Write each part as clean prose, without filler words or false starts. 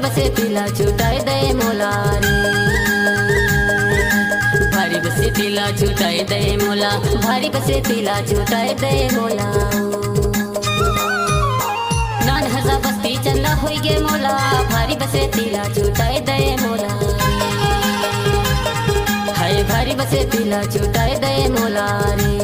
बसे तिला छुटाई दे मोला रे। भारी बसे तिला छुटाई दे मोला, भारी बसे तिला छुटाई दे मोला। नान हजा बस्ती चला होई गे मोला, भारी बसे तिला छुटाई दे मोला। हाय भारी बसे तिला छुटाई दे मोला रे।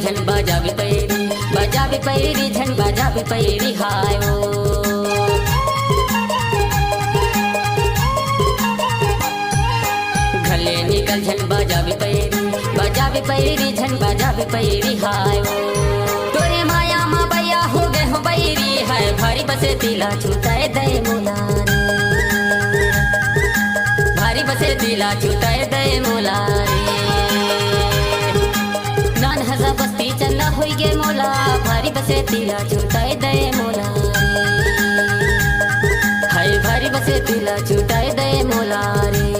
झन बजावी पैरी, बजावी पैरी, झन बजावी पैरी हाय ओ। घले निकल झन बजावी पैरी, बजावी पैरी, झन बजावी पैरी हाय ओ। तोरे माया मा बैया हो गए हो बैरी हाय, भारी बसे तिला छुटाए दे मोला रे। भारी बसे तिला छुटाए दे मोला रे। नान हजा बस्ती चला होई गे मोला, भारी बसे तिला छुटाई दे मोला रे। हाय भारी बसे तिला छुटाई दे मोला रे।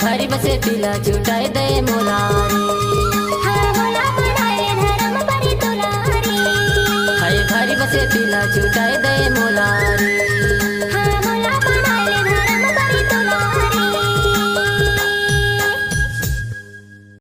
भारी बसे तिला छुटाई दे मोला रे। हाय मोला बनाए धर्म परी तोला रे। हाय भारी बसे तिला छुटाई